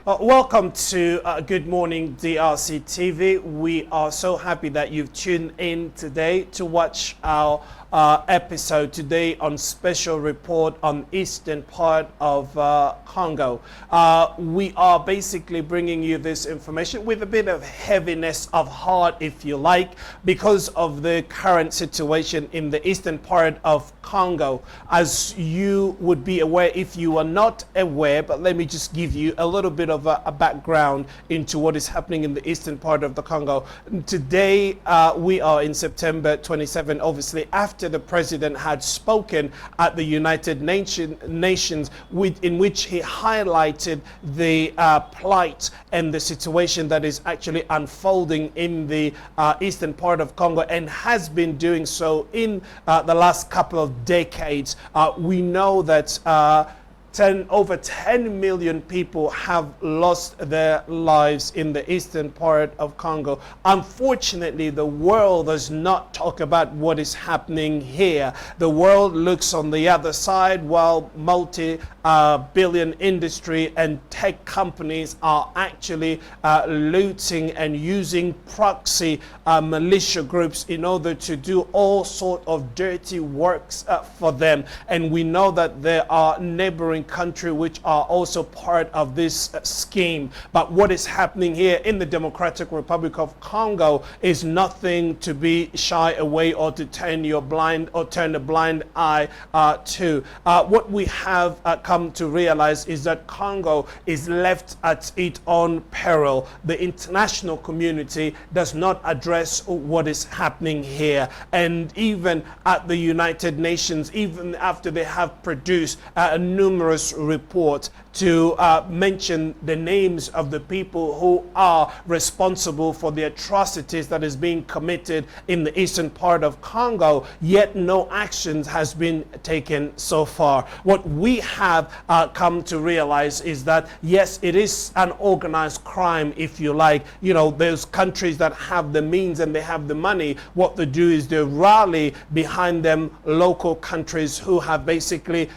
Welcome to Good Morning DRC TV. We are so happy that you've tuned in today to watch our episode today on special report on eastern part of Congo. We are basically bringing you this information with a bit of heaviness of heart, if you like, because of the current situation in the eastern part of Congo. As you would be aware if you are not aware, but let me just give you a little bit of a background into what is happening in the eastern part of the Congo. Today, we are in September 27, obviously after the president had spoken at the United Nations, in which he highlighted the plight and the situation that is actually unfolding in the eastern part of Congo and has been doing so in the last couple of decades. We know that over 10 million people have lost their lives in the eastern part of Congo. Unfortunately, the world does not talk about what is happening here. The world looks on the other side while multi-billion industry and tech companies are actually looting and using proxy militia groups in order to do all sort of dirty works for them. And we know that there are neighboring country which are also part of this scheme. But what is happening here in the Democratic Republic of Congo is nothing to be shy away or to turn a blind eye to. What we have come to realize is that Congo is left at its own peril. The international community does not address what is happening here. And even at the United Nations, even after they have produced numerous reports to mention the names of the people who are responsible for the atrocities that is being committed in the eastern part of Congo, yet no actions has been taken so far. What we have come to realize is that yes, it is an organized crime, if you like. You know, those countries that have the means and they have the money, what they do is they rally behind them local countries who have basically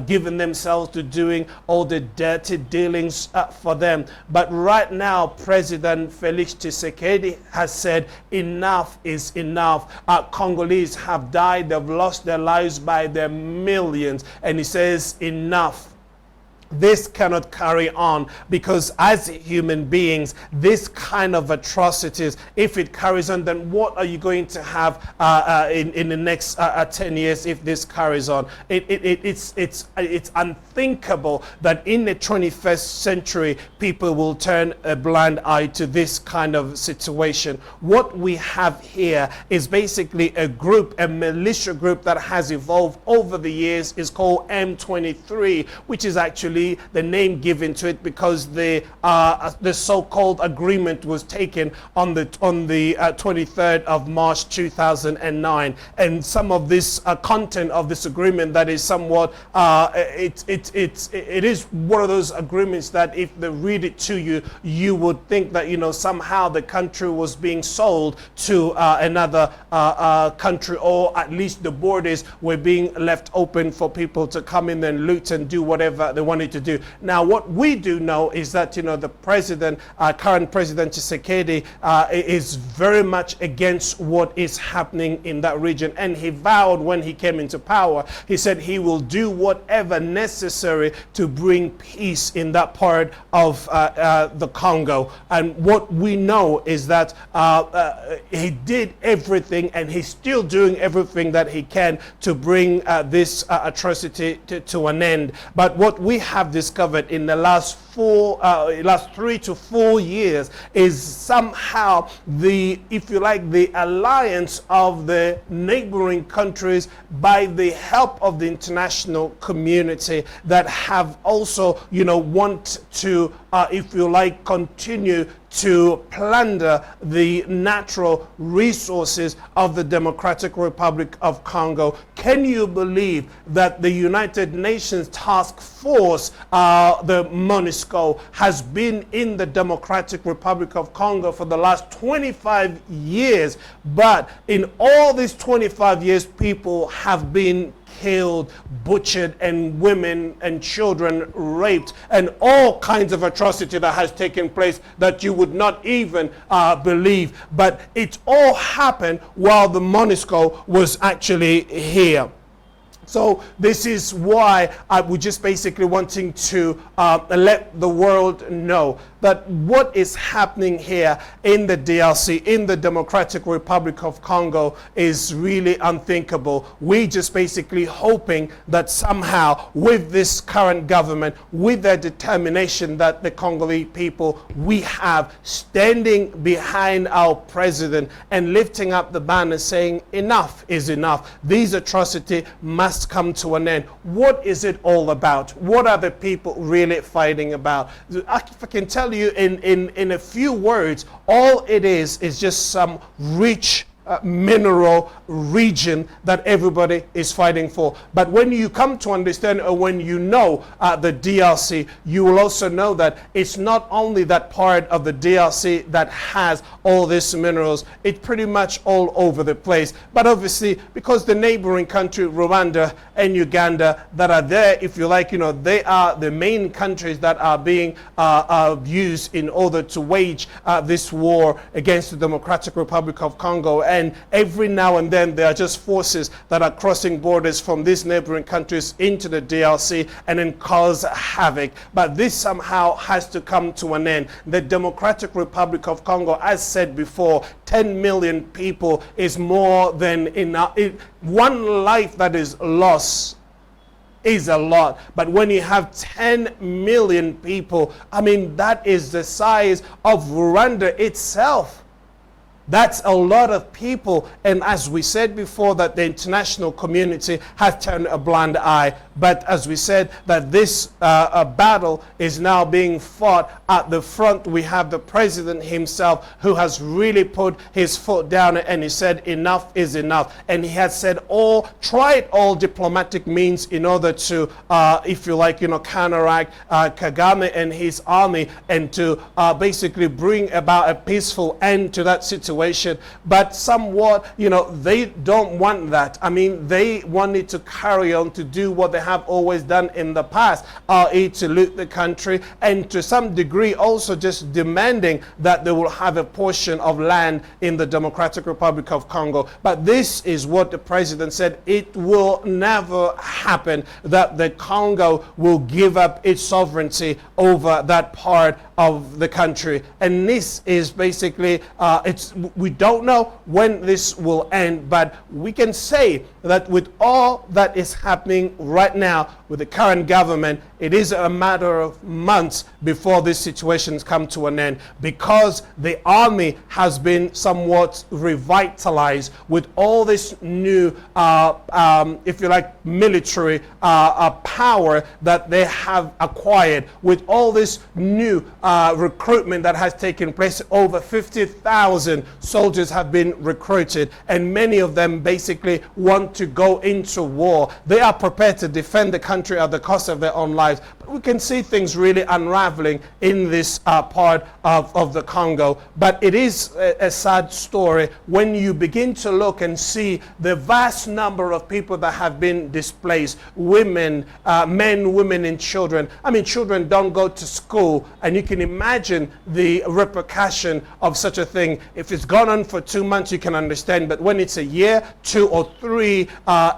given themselves to doing all the dirty dealings for them. But right now, President Felix Tshisekedi has said enough is enough. Congolese have died, they've lost their lives by the millions, and he says enough. This cannot carry on, because as human beings, this kind of atrocities, if it carries on, then what are you going to have in the next 10 years if this carries on? It's unthinkable that in the 21st century, people will turn a blind eye to this kind of situation. What we have here is basically a group, a militia group that has evolved over the years, is called M23, which is actually the name given to it because the so-called agreement was taken on the 23rd of March 2009, and some of this content of this agreement that is somewhat it is one of those agreements that if they read it to you, you would think that, you know, somehow the country was being sold to another country, or at least the borders were being left open for people to come in and loot and do whatever they wanted to do. Now, what we do know is that, you know, the president, current President Tshisekedi, is very much against what is happening in that region. And he vowed when he came into power, he said he will do whatever necessary to bring peace in that part of the Congo. And what we know is that he did everything, and he's still doing everything that he can to bring this atrocity to an end. But what we have discovered in the last 3 to 4 years is somehow if you like, the alliance of the neighboring countries by the help of the international community that have also, you know, want to, if you like, continue to plunder the natural resources of the Democratic Republic of Congo. Can you believe that the United Nations Task Force, the MONUSCO, has been in the Democratic Republic of Congo for the last 25 years, but in all these 25 years, people have been killed, butchered, and women and children raped, and all kinds of atrocity that has taken place that you would not even believe. But it all happened while the MONUSCO was actually here. So this is why I was just basically wanting to let the world know that what is happening here in the DRC, in the Democratic Republic of Congo, is really unthinkable. We just basically hoping that somehow with this current government, with their determination that the Congolese people we have standing behind our president and lifting up the banner saying enough is enough. These atrocities must come to an end. What is it all about? What are the people really fighting about? If I can tell you in a few words, all it is just some rich mineral region that everybody is fighting for. But when you come to understand, or when you know the DRC, you will also know that it's not only that part of the DRC that has all these minerals. It's pretty much all over the place. But obviously, because the neighboring country, Rwanda and Uganda, that are there, if you like, they are the main countries that are being used in order to wage this war against the Democratic Republic of Congo. And every now and then there are just forces that are crossing borders from these neighboring countries into the DRC and then cause havoc. But this somehow has to come to an end. The Democratic Republic of Congo, as said before, 10 million people is more than enough. One life that is lost is a lot. But when you have 10 million people, I mean, that is the size of Rwanda itself. That's a lot of people. And as we said before, that the international community has turned a blind eye. But as we said, that this battle is now being fought at the front. We have the president himself who has really put his foot down and he said enough is enough. And he has said tried all diplomatic means in order to, if you like, counteract Kagame and his army and to basically bring about a peaceful end to that situation. But somewhat, they don't want that. I mean, they wanted to carry on to do what they have always done in the past, i.e. to loot the country, and to some degree also just demanding that they will have a portion of land in the Democratic Republic of Congo. But this is what the president said: it will never happen that the Congo will give up its sovereignty over that part of the country. And this is basically, we don't know when this will end, but we can say that with all that is happening right now with the current government, it is a matter of months before these situations come to an end, because the army has been somewhat revitalized with all this new, if you like, military power that they have acquired, with all this new recruitment that has taken place. Over 50,000 soldiers have been recruited, and many of them basically want to go into war. They are prepared to defend the country at the cost of their own lives. But we can see things really unraveling in this part of the Congo. But it is a sad story when you begin to look and see the vast number of people that have been displaced. Women, men, women, and children. I mean, children don't go to school, and you can imagine the repercussion of such a thing. If it's gone on for 2 months, you can understand. But when it's a year, 2 or 3,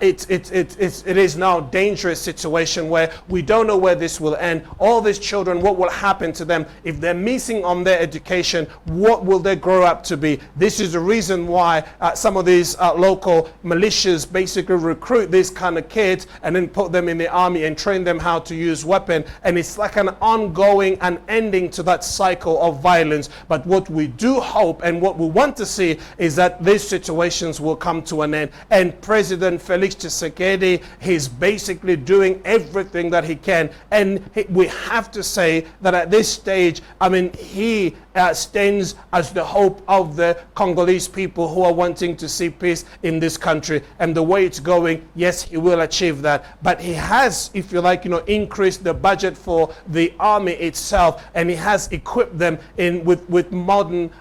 it is now a dangerous situation where we don't know where this will end. All these children, what will happen to them? If they're missing on their education, what will they grow up to be? This is the reason why some of these local militias basically recruit these kind of kids and then put them in the army and train them how to use weapons. And it's like an ongoing and ending to that cycle of violence. But what we do hope and what we want to see is that these situations will come to an end. And President Felix Tshisekedi, he's basically doing everything that he can. And And we have to say that at this stage, I mean, he stands as the hope of the Congolese people who are wanting to see peace in this country. And the way it's going, yes, he will achieve that. But he has, if you like, increased the budget for the army itself, and he has equipped them with modern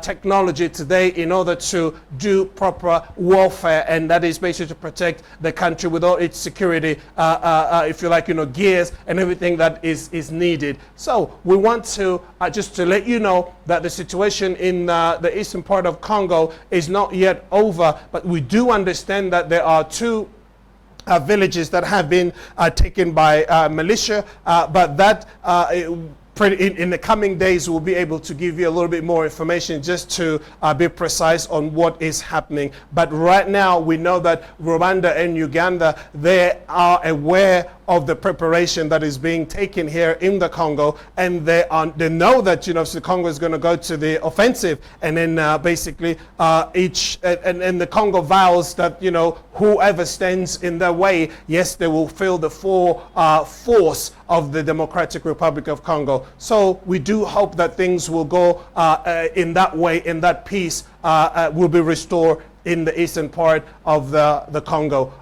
technology today in order to do proper warfare, and that is basically to protect the country with all its security, if you like, gears and everything that is needed. So we want to just to let you know that the situation in the eastern part of Congo is not yet over, but we do understand that there are two villages that have been taken by militia, but that in the coming days we'll be able to give you a little bit more information just to be precise on what is happening. But right now we know that Rwanda and Uganda, they are aware of the preparation that is being taken here in the Congo, and they know that the Congo is going to go to the offensive, and then basically and the Congo vows that whoever stands in their way, yes, they will feel the full force of the Democratic Republic of Congo. So we do hope that things will go in that way, in that peace will be restored in the eastern part of the Congo.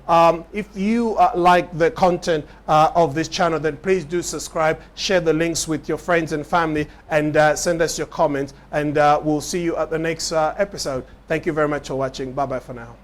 If you like the content of this channel, then please do subscribe, share the links with your friends and family, and send us your comments, and we'll see you at the next episode. Thank you very much for watching. Bye bye for now.